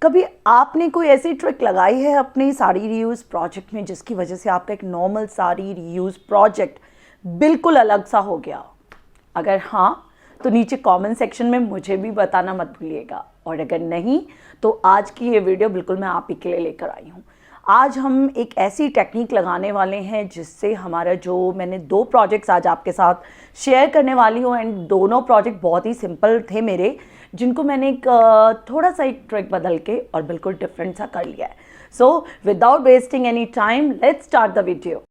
कभी आपने कोई ऐसी ट्रिक लगाई है अपनी साड़ी रीयूज़ प्रोजेक्ट में जिसकी वजह से आपका एक नॉर्मल साड़ी रीयूज़ प्रोजेक्ट बिल्कुल अलग सा हो गया? अगर हाँ तो नीचे कमेंट सेक्शन में मुझे भी बताना मत भूलिएगा, और अगर नहीं तो आज की ये वीडियो बिल्कुल मैं आप ही के लिए लेकर आई हूँ। आज हम एक ऐसी टेक्निक लगाने वाले हैं जिससे हमारा जो मैंने 2 प्रोजेक्ट्स आज आपके साथ शेयर करने वाली हूँ, एंड दोनों प्रोजेक्ट बहुत ही सिंपल थे मेरे, जिनको मैंने एक थोड़ा सा एक ट्रिक बदल के और बिल्कुल डिफरेंट सा कर लिया है। So without wasting any time let's start the video.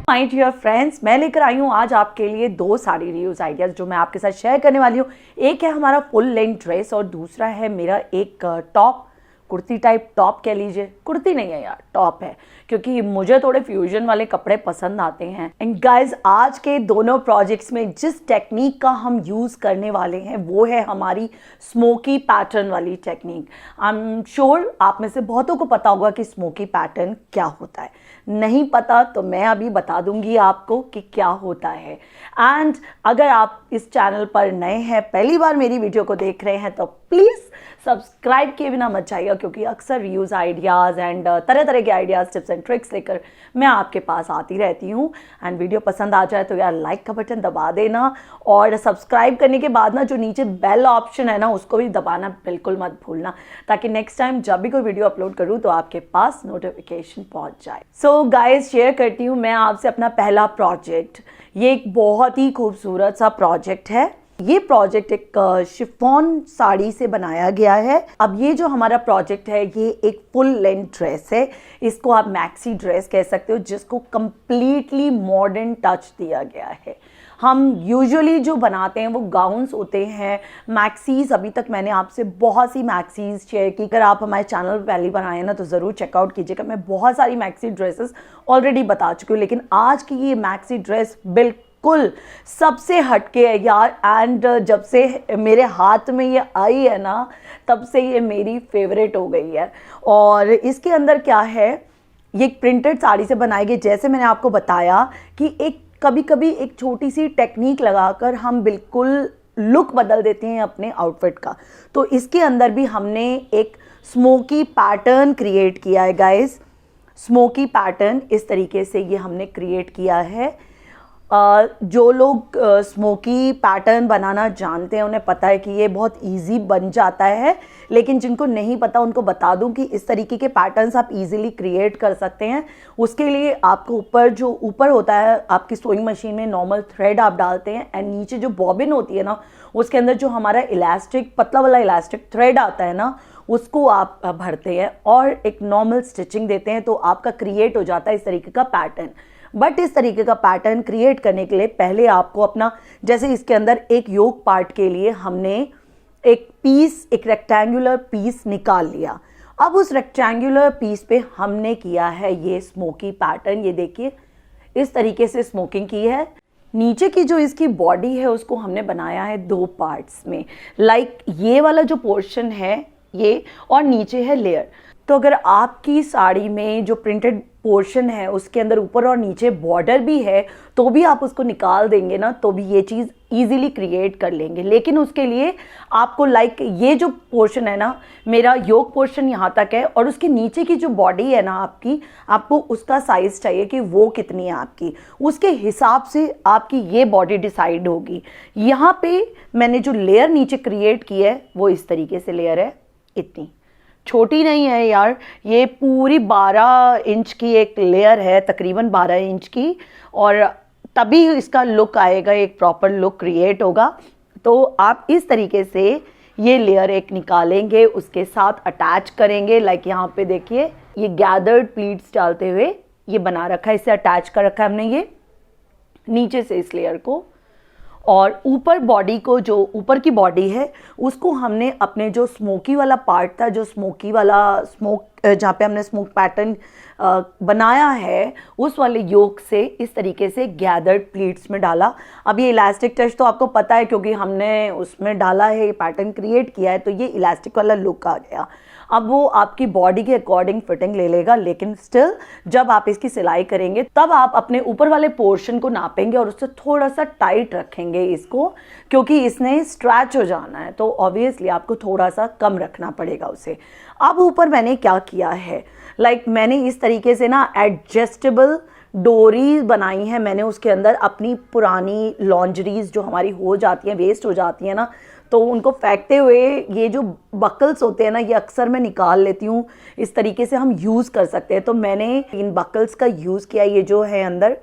My dear friends, मैं लेकर आई हूँ आज आपके लिए 2 साड़ी रीयूज आइडियाज जो मैं आपके साथ शेयर करने वाली हूँ। एक है हमारा फुल लेंथ ड्रेस और दूसरा है मेरा एक टॉप, कुर्ती टाइप टॉप कह लीजिए। कुर्ती नहीं है यार, टॉप है, क्योंकि मुझे थोड़े फ्यूजन वाले कपड़े पसंद आते हैं। एंड गाइज, आज के दोनों प्रोजेक्ट्स में जिस टेक्निक का हम यूज़ करने वाले हैं वो है हमारी स्मोकी पैटर्न वाली टेक्निक। आई एम श्योर आप में से बहुतों को पता होगा कि स्मोकी पैटर्न क्या होता है। नहीं पता तो मैं अभी बता दूंगी आपको कि क्या होता है। एंड अगर आप इस चैनल पर नए हैं, पहली बार मेरी वीडियो को देख रहे हैं, तो प्लीज़ सब्सक्राइब किए बिना मत जाइएगा, क्योंकि अक्सर यूज़ आइडियाज़ एंड तरह तरह के आइडियाज़, टिप्स एंड ट्रिक्स लेकर मैं आपके पास आती रहती हूँ। एंड वीडियो पसंद आ जाए तो यार लाइक का बटन दबा देना, और सब्सक्राइब करने के बाद ना जो नीचे बेल ऑप्शन है ना उसको भी दबाना बिल्कुल मत भूलना, ताकि नेक्स्ट टाइम जब भी कोई वीडियो अपलोड करूँ तो आपके पास नोटिफिकेशन पहुँच जाए। सो गाइज, शेयर करती हूँ मैं आपसे अपना पहला प्रोजेक्ट। ये एक बहुत ही खूबसूरत सा प्रोजेक्ट है। ये प्रोजेक्ट एक शिफॉन साड़ी से बनाया गया है। अब ये जो हमारा प्रोजेक्ट है ये एक फुल लेंथ ड्रेस है। इसको आप मैक्सी ड्रेस कह सकते हो, जिसको कंप्लीटली मॉडर्न टच दिया गया है। हम यूजुअली जो बनाते हैं वो गाउन्स होते हैं, मैक्सीज। अभी तक मैंने आपसे बहुत सी मैक्सीज शेयर की। अगर आप हमारे चैनल पर पहली बार आए हैं ना तो ज़रूर चेकआउट कीजिएगा। मैं बहुत सारी मैक्सी ड्रेसेस ऑलरेडी बता चुकी हूँ, लेकिन आज की ये मैक्सी ड्रेस बिल्कुल सबसे हटके है यार। एंड जब से मेरे हाथ में ये आई है ना तब से ये मेरी फेवरेट हो गई है। और इसके अंदर क्या है, ये एक प्रिंटेड साड़ी से बनाई गई। जैसे मैंने आपको बताया कि एक कभी कभी एक छोटी सी टेक्निक लगाकर हम बिल्कुल लुक बदल देते हैं अपने आउटफिट का, तो इसके अंदर भी हमने एक स्मोकी पैटर्न क्रिएट किया है गाइस। स्मोकी पैटर्न इस तरीके से ये हमने क्रिएट किया है। जो लोग स्मोकी पैटर्न बनाना जानते हैं उन्हें पता है कि ये बहुत इजी बन जाता है, लेकिन जिनको नहीं पता उनको बता दूं कि इस तरीके के पैटर्न्स आप इजीली क्रिएट कर सकते हैं। उसके लिए आपको ऊपर होता है आपकी सोइंग मशीन में नॉर्मल थ्रेड आप डालते हैं, एंड नीचे जो बॉबिन होती है ना उसके अंदर जो हमारा इलास्टिक, पतला वाला इलास्टिक थ्रेड आता है ना, उसको आप भरते हैं और एक नॉर्मल स्टिचिंग देते हैं, तो आपका क्रिएट हो जाता है इस तरीके का पैटर्न। बट इस तरीके का पैटर्न क्रिएट करने के लिए पहले आपको अपना, जैसे इसके अंदर एक योक पार्ट के लिए हमने एक रेक्टेंगुलर पीस निकाल लिया। अब उस रेक्टेंगुलर पीस पे हमने किया है ये स्मोकी पैटर्न। ये देखिए इस तरीके से स्मोकिंग की है। नीचे की जो इसकी बॉडी है उसको हमने बनाया है 2 पार्ट्स में। लाइक ये वाला जो पोर्शन है ये, और नीचे है लेयर। तो अगर आपकी साड़ी में जो प्रिंटेड पोर्शन है उसके अंदर ऊपर और नीचे बॉर्डर भी है तो भी आप उसको निकाल देंगे ना तो भी ये चीज़ इजीली क्रिएट कर लेंगे। लेकिन उसके लिए आपको ये जो पोर्शन है ना, मेरा योक पोर्शन यहाँ तक है, और उसके नीचे की जो बॉडी है ना आपकी, आपको उसका साइज़ चाहिए कि वो कितनी है आपकी, उसके हिसाब से आपकी ये बॉडी डिसाइड होगी। यहाँ पे मैंने जो लेयर नीचे क्रिएट की है वो इस तरीके से लेयर है। इतनी छोटी नहीं है यार, ये पूरी 12 इंच की एक लेयर है, तकरीबन 12 इंच की, और तभी इसका लुक आएगा, एक प्रॉपर लुक क्रिएट होगा। तो आप इस तरीके से ये लेयर एक निकालेंगे, उसके साथ अटैच करेंगे। लाइक यहाँ पे देखिए ये गैदर्ड प्लीट्स डालते हुए ये बना रखा है, इससे अटैच कर रखा है हमने ये नीचे से इस लेयर को। और ऊपर बॉडी को, जो ऊपर की बॉडी है उसको हमने अपने जो स्मोकी वाला पार्ट था, जो स्मोक जहाँ पे हमने स्मोक पैटर्न बनाया है उस वाले योक से इस तरीके से गैदर्ड प्लीट्स में डाला। अब ये इलास्टिक टच तो आपको पता है क्योंकि हमने उसमें डाला है, ये पैटर्न क्रिएट किया है, तो ये इलास्टिक वाला लुक आ गया। अब वो आपकी बॉडी के अकॉर्डिंग फिटिंग ले लेगा, लेकिन स्टिल जब आप इसकी सिलाई करेंगे तब आप अपने ऊपर वाले पोर्शन को नापेंगे और उससे थोड़ा सा टाइट रखेंगे इसको, क्योंकि इसने स्ट्रैच हो जाना है, तो ऑब्वियसली आपको थोड़ा सा कम रखना पड़ेगा उसे। अब ऊपर मैंने क्या किया है, मैंने इस तरीके से ना एडजस्टेबल डोरीज बनाई हैं। मैंने उसके अंदर अपनी पुरानी लॉन्जरीज जो हमारी हो जाती हैं, वेस्ट हो जाती हैं ना, तो उनको फेंकते हुए ये जो बकल्स होते हैं ना, ये अक्सर मैं निकाल लेती हूँ। इस तरीके से हम यूज़ कर सकते हैं, तो मैंने इन बकल्स का यूज़ किया। ये जो है अंदर,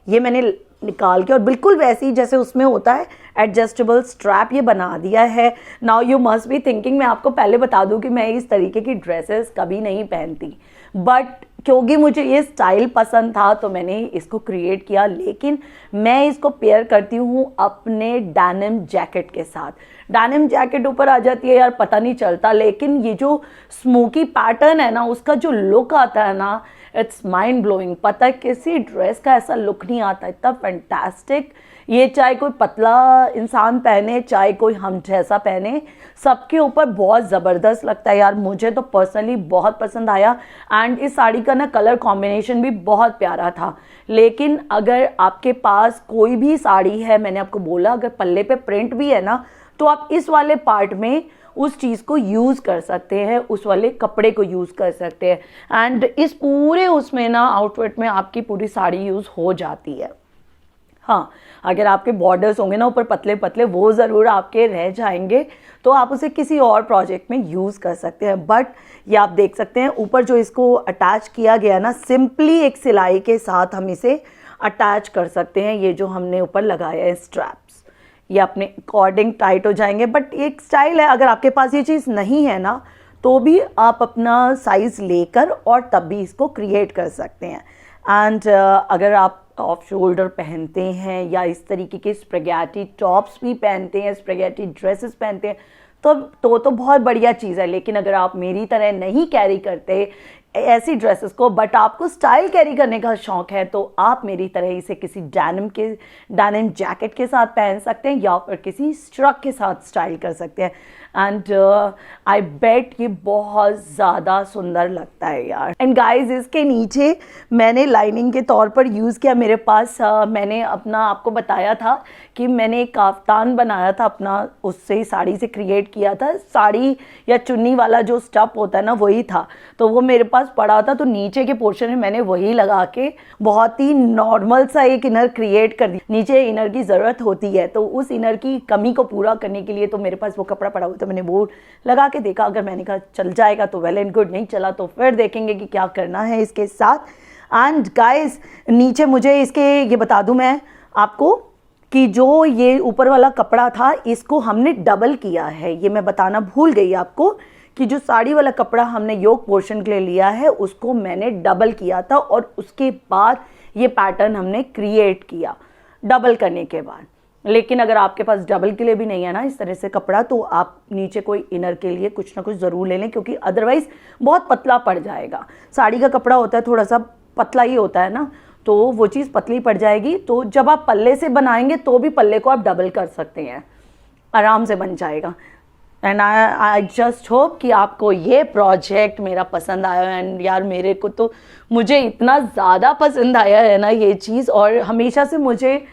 ये मैंने निकाल के और बिल्कुल वैसे ही जैसे उसमें होता है एडजस्टेबल स्ट्रैप ये बना दिया है। Now you must be thinking, मैं आपको पहले बता दूं कि मैं इस तरीके की ड्रेसेस कभी नहीं पहनती, बट क्योंकि मुझे ये स्टाइल पसंद था तो मैंने इसको क्रिएट किया। लेकिन मैं इसको पेयर करती हूँ अपने डेनिम जैकेट के साथ। डेनिम जैकेट ऊपर आ जाती है यार, पता नहीं चलता, लेकिन ये जो स्मोकी पैटर्न है ना, उसका जो लुक आता है ना, इट्स माइंड ब्लोइंग। पता है किसी ड्रेस का ऐसा लुक नहीं आता, इतना फैंटास्टिक। ये चाहे कोई पतला इंसान पहने, चाहे कोई हम जैसा पहने, सबके ऊपर बहुत ज़बरदस्त लगता है यार। मुझे तो पर्सनली बहुत पसंद आया। एंड इस साड़ी का ना कलर कॉम्बिनेशन भी बहुत प्यारा था। लेकिन अगर आपके पास कोई भी साड़ी है, मैंने आपको बोला अगर पल्ले पे प्रिंट भी है ना, तो आप इस वाले पार्ट में उस चीज़ को यूज़ कर सकते हैं, उस वाले कपड़े को यूज़ कर सकते हैं। एंड इस पूरे उसमें ना आउटफिट में आपकी पूरी साड़ी यूज़ हो जाती है। हाँ, अगर आपके बॉर्डर्स होंगे ना ऊपर पतले पतले, वो ज़रूर आपके रह जाएंगे, तो आप उसे किसी और प्रोजेक्ट में यूज़ कर सकते हैं। बट ये आप देख सकते हैं ऊपर जो इसको अटैच किया गया ना, सिंपली एक सिलाई के साथ हम इसे अटैच कर सकते हैं। ये जो हमने ऊपर लगाया है स्ट्रैप्स, ये अपने अकॉर्डिंग टाइट हो जाएंगे। बट एक स्टाइल है, अगर आपके पास ये चीज़ नहीं है ना, तो भी आप अपना साइज़ लेकर और तब भी इसको क्रिएट कर सकते हैं। एंड अगर आप ऑफ शोल्डर पहनते हैं या इस तरीके के स्पैगेटी टॉप्स भी पहनते हैं, स्पैगेटी ड्रेसेस पहनते हैं, तो बहुत बढ़िया चीज़ है। लेकिन अगर आप मेरी तरह नहीं कैरी करते ऐसी ड्रेसेस को, बट आपको स्टाइल कैरी करने का शौक है, तो आप मेरी तरह इसे किसी डेनिम जैकेट के साथ पहन सकते हैं या फिर किसी स्ट्रक के साथ स्टाइल कर सकते हैं। एंड आई बेट ये बहुत ज़्यादा सुंदर लगता है यार। एंड गाइज, इसके नीचे मैंने लाइनिंग के तौर पर यूज़ किया। मेरे पास मैंने अपना आपको बताया था कि मैंने एक काफ्तान बनाया था अपना, उससे साड़ी से क्रिएट किया था। साड़ी या चुन्नी वाला जो स्टफ होता है ना, वही था, तो वो मेरे पास पड़ा था, तो नीचे के पोर्शन में मैंने वही लगा के बहुत ही नॉर्मल सा एक इनर क्रिएट कर दी। नीचे इनर की ज़रूरत होती है, तो उस इनर की कमी को पूरा करने के लिए तो मेरे पास वो कपड़ा पड़ा हुआ, तो मैंने वो लगा के देखा। अगर मैंने कहा चल जाएगा तो वेल एंड गुड, नहीं चला तो फिर देखेंगे कि क्या करना है इसके साथ। एंड गाइस, नीचे मुझे इसके ये बता दूं मैं आपको कि जो ये ऊपर वाला कपड़ा था, इसको हमने डबल किया है। ये मैं बताना भूल गई आपको कि जो साड़ी वाला कपड़ा हमने योक पोर्शन के लिए लिया है, उसको मैंने डबल किया था और उसके बाद ये पैटर्न हमने क्रिएट किया डबल करने के बाद। लेकिन अगर आपके पास डबल के लिए भी नहीं है ना इस तरह से कपड़ा, तो आप नीचे कोई इनर के लिए कुछ ना कुछ ज़रूर ले लें, क्योंकि अदरवाइज़ बहुत पतला पड़ जाएगा। साड़ी का कपड़ा होता है थोड़ा सा पतला ही होता है ना, तो वो चीज़ पतली पड़ जाएगी। तो जब आप पल्ले से बनाएंगे तो भी पल्ले को आप डबल कर सकते हैं, आराम से बन जाएगा। एंड आई जस्ट होप कि आपको ये प्रोजेक्ट मेरा पसंद आया। एंड यार, मेरे को तो मुझे इतना ज़्यादा पसंद आया है ना ये चीज़, और हमेशा से मुझे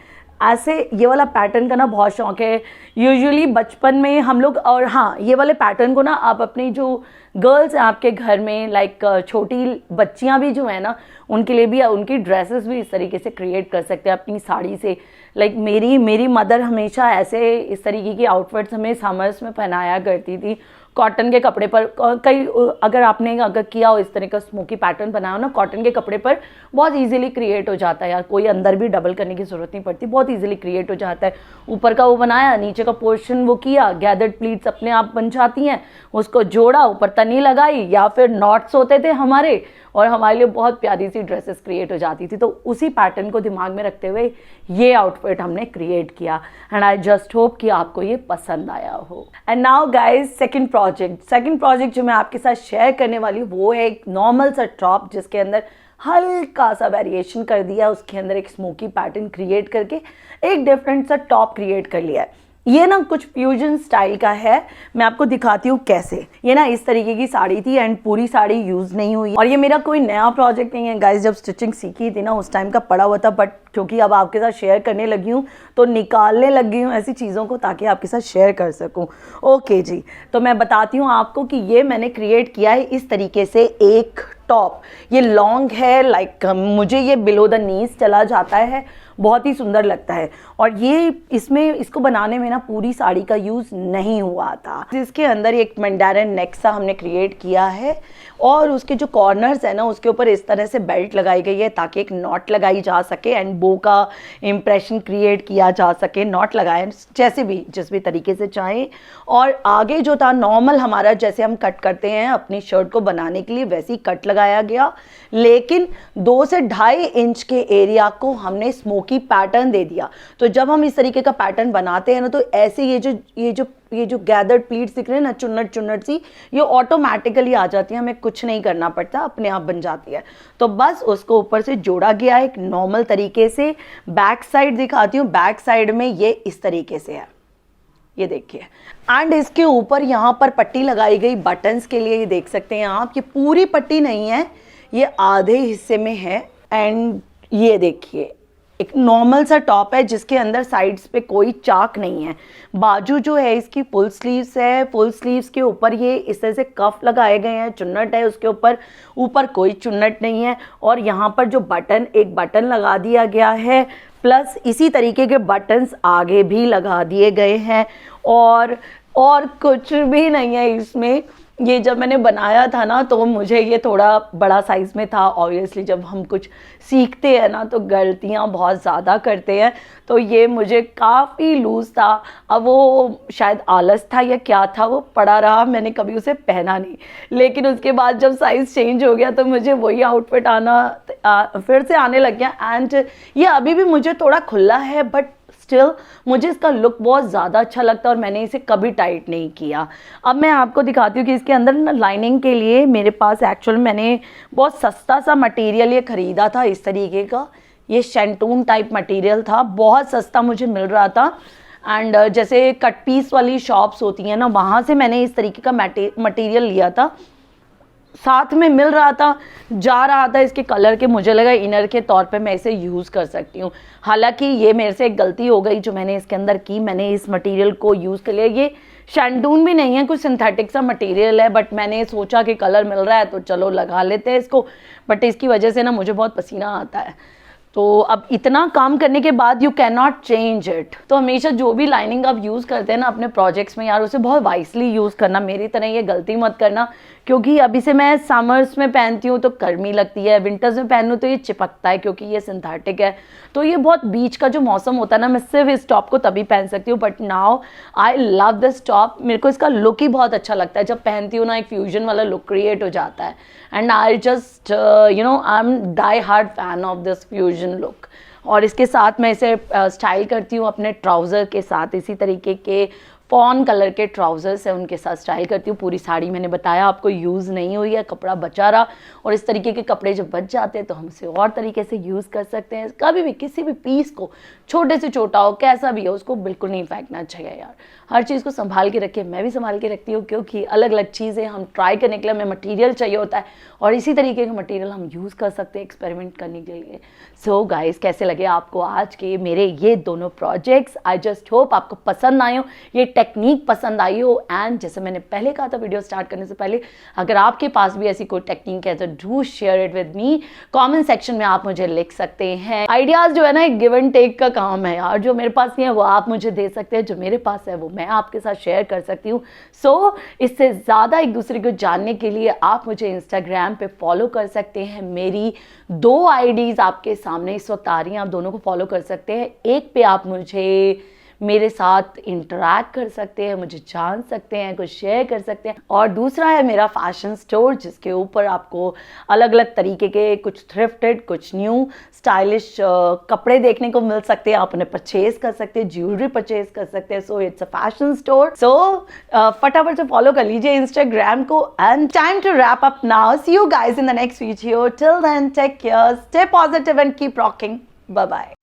ऐसे ये वाला पैटर्न का ना बहुत शौक है। यूजुअली बचपन में हम लोग, और हाँ, ये वाले पैटर्न को ना आप अपनी जो गर्ल्स हैं आपके घर में, लाइक छोटी बच्चियां भी जो है ना, उनके लिए भी, उनकी ड्रेसेस भी इस तरीके से क्रिएट कर सकते हैं अपनी साड़ी से। लाइक मेरी मदर हमेशा ऐसे इस तरीके की आउटफिट्स हमें समर्स में पहनाया करती थी, कॉटन के कपड़े पर। कई अगर आपने किया हो इस तरह का स्मोकी पैटर्न बनाया हो ना कॉटन के कपड़े पर, बहुत इजीली क्रिएट हो जाता है यार। कोई अंदर भी डबल करने की ज़रूरत नहीं पड़ती, बहुत इजीली क्रिएट हो जाता है। ऊपर का वो बनाया, नीचे का पोर्शन वो किया, गैदर्ड प्लीट्स अपने आप बन जाती हैं, उसको जोड़ा, ऊपर तनी लगाई, या फिर नॉट्स होते थे हमारे, और हमारे लिए बहुत प्यारी सी ड्रेसेस क्रिएट हो जाती थी। तो उसी पैटर्न को दिमाग में रखते हुए ये आउटफिट हमने क्रिएट किया एंड आई जस्ट होप कि आपको ये पसंद आया हो। And now guys second project जो मैं आपके साथ शेयर करने वाली हूँ वो है एक नॉर्मल सा टॉप जिसके अंदर हल्का सा वेरिएशन कर दिया, उसके अंदर एक स्मोकी पैटर्न क्रिएट करके एक डिफरेंट सा टॉप क्रिएट कर लिया है। ये ना कुछ फ्यूजन स्टाइल का है, मैं आपको दिखाती हूँ कैसे। ये ना इस तरीके की साड़ी थी एंड पूरी साड़ी यूज नहीं हुई, और ये मेरा कोई नया प्रोजेक्ट नहीं है गाइस। जब स्टिचिंग सीखी थी ना उस टाइम का पड़ा हुआ था, बट क्योंकि अब आपके साथ शेयर करने लगी हूँ तो निकालने लगी हूँ ऐसी चीज़ों को ताकि आपके साथ शेयर कर सकूँ। ओके जी, तो मैं बताती हूँ आपको कि ये मैंने क्रिएट किया है इस तरीके से एक टॉप। ये लॉन्ग है, लाइक मुझे ये बिलो द नीज चला जाता है, बहुत ही सुंदर लगता है। और ये इसको बनाने में ना पूरी साड़ी का यूज़ नहीं हुआ था। इसके अंदर एक मंडारन नेक सा हमने क्रिएट किया है और उसके जो कॉर्नर्स है ना उसके ऊपर इस तरह से बेल्ट लगाई गई है ताकि एक नॉट लगाई जा सके एंड बो का इम्प्रेशन क्रिएट किया जा सके। नॉट लगाए जैसे भी जिस भी तरीके से चाहें। और आगे जो था नॉर्मल हमारा जैसे हम कट करते हैं अपनी शर्ट को बनाने के लिए वैसे ही कट लगाया गया, लेकिन 2 से 2.5 इंच के एरिया को हमने स्मोकी पैटर्न दे दिया। तो जब हम इस तरीके का पैटर्न बनाते हैं ना तो ऐसे ये जो गैदर्ड प्लीट्स दिख रहे हैं ना, चुन्नट सी, ये ऑटोमेटिकली आ जाती है, हमें कुछ नहीं करना पड़ता, अपने आप बन जाती है। तो बस उसको ऊपर से जोड़ा गया एक नॉर्मल तरीके से। बैक साइड दिखाती हूँ, बैक साइड में ये इस तरीके से है, ये देखिए। एंड इसके ऊपर यहाँ पर पट्टी लगाई गई बटन्स के लिए, ये देख सकते हैं आप। ये पूरी पट्टी नहीं है, ये आधे हिस्से में है। एंड ये देखिए एक नॉर्मल सा टॉप है जिसके अंदर साइड्स पे कोई चाक नहीं है। बाजू जो है इसकी फुल स्लीव्स है, फुल स्लीव्स के ऊपर ये इस तरह से कफ लगाए गए हैं, चुन्नट है उसके ऊपर कोई चुन्नट नहीं है। और यहाँ पर जो एक बटन लगा दिया गया है, प्लस इसी तरीके के बटन्स आगे भी लगा दिए गए हैं। और कुछ भी नहीं है इसमें। ये जब मैंने बनाया था ना तो मुझे ये थोड़ा बड़ा साइज़ में था। ऑब्वियसली जब हम कुछ सीखते हैं ना तो गलतियाँ बहुत ज़्यादा करते हैं, तो ये मुझे काफ़ी लूज़ था। अब वो शायद आलस था या क्या था, वो पड़ा रहा, मैंने कभी उसे पहना नहीं। लेकिन उसके बाद जब साइज़ चेंज हो गया तो मुझे वही आउटफिट फिर से आने लग गया। एंड ये अभी भी मुझे थोड़ा खुला है, बट स्टिल मुझे इसका लुक बहुत ज़्यादा अच्छा लगता है और मैंने इसे कभी टाइट नहीं किया। अब मैं आपको दिखाती हूँ कि इसके अंदर ना लाइनिंग के लिए मेरे पास एक्चुअल मैंने बहुत सस्ता सा मटेरियल ये ख़रीदा था इस तरीके का। ये शैंटून टाइप मटेरियल था, बहुत सस्ता मुझे मिल रहा था। एंड जैसे कट पीस वाली शॉप्स होती हैं ना, वहाँ से मैंने इस तरीके का मटेरियल लिया था, साथ में मिल रहा था, जा रहा था इसके कलर के। मुझे लगा इनर के तौर पे मैं इसे यूज़ कर सकती हूँ। हालांकि ये मेरे से एक गलती हो गई जो मैंने इसके अंदर की, मैंने इस मटेरियल को यूज़ कर लिया। ये शैंटून भी नहीं है, कुछ सिंथेटिक सा मटेरियल है, बट मैंने सोचा कि कलर मिल रहा है तो चलो लगा लेते हैं इसको। बट इसकी वजह से ना मुझे बहुत पसीना आता है, तो अब इतना काम करने के बाद you can not change it. तो हमेशा जो भी लाइनिंग आप यूज़ करते हैं ना अपने प्रोजेक्ट्स में यार, उसे बहुत वाइसली यूज़ करना, मेरी तरह ये गलती मत करना। क्योंकि अभी से मैं समर्स में पहनती हूँ तो गर्मी लगती है, विंटर्स में पहनूँ तो ये चिपकता है क्योंकि ये सिंथेटिक है। तो ये बहुत बीच का जो मौसम होता है ना, मैं सिर्फ इस टॉप को तभी पहन सकती हूँ। But now I love this top, मेरे को इसका लुक ही बहुत अच्छा लगता है। जब पहनती हूँ ना एक फ्यूजन वाला लुक क्रिएट हो जाता है। And I just I am die hard fan of this fusion look. और इसके साथ मैं इसे स्टाइल करती हूँ अपने ट्राउज़र के साथ, इसी तरीके के फॉन कलर के ट्राउजर्स है उनके साथ स्टाइल करती हूँ। पूरी साड़ी मैंने बताया आपको यूज़ नहीं हुई है, कपड़ा बचा रहा। और इस तरीके के कपड़े जब बच जाते हैं तो हम इसे और तरीके से यूज़ कर सकते हैं। कभी भी किसी भी पीस को, छोटे से छोटा हो कैसा भी हो, उसको बिल्कुल नहीं फेंकना चाहिए यार। हर चीज़ को संभाल के रखिए, मैं भी संभाल के रखती हूँ क्योंकि अलग अलग चीज़ें हम ट्राई करने के लिए हमें मटीरियल चाहिए होता है और इसी तरीके का मटीरियल हम यूज़ कर सकते हैं एक्सपेरिमेंट करने के लिए। सो गाइस, कैसे लगे आपको आज के मेरे ये दोनों प्रोजेक्ट्स? आई जस्ट होप आपको पसंद आए हो, ये टेक्निक पसंद आई हो। एंड जैसे मैंने पहले कहा था वीडियो स्टार्ट करने से पहले, अगर आपके पास भी ऐसी कोई टेक्निक है तो do share it with me. Comment section में आप मुझे लिख सकते हैं। आइडियाज़ जो है ना एक गिव एंड टेक का काम है यार, जो मेरे पास नहीं है वो आप मुझे दे सकते हैं, जो मेरे पास है वो मैं आपके साथ शेयर कर सकती हूँ। सो इससे ज़्यादा एक दूसरे को जानने के लिए आप मुझे इंस्टाग्राम पे फॉलो कर सकते हैं। मेरी 2 आईडीज़ आपके सामने इस वक्त आ रही हैं, आप दोनों को फॉलो कर सकते हैं। एक पे आप मुझे मेरे साथ इंटरैक्ट कर सकते हैं, मुझे जान सकते हैं, कुछ शेयर कर सकते हैं। और दूसरा है मेरा फैशन स्टोर, जिसके ऊपर आपको अलग अलग तरीके के कुछ थ्रिफ्टेड, कुछ न्यू स्टाइलिश कपड़े देखने को मिल सकते हैं। आप उन्हें परचेज कर सकते हैं, ज्वेलरी परचेज कर सकते हैं। So it's a fashion store. So फटाफट से फॉलो कर लीजिए इंस्टाग्राम को। And time to wrap up now. See you guys in the next video. Till then take care, stay positive and keep rocking. Bye bye.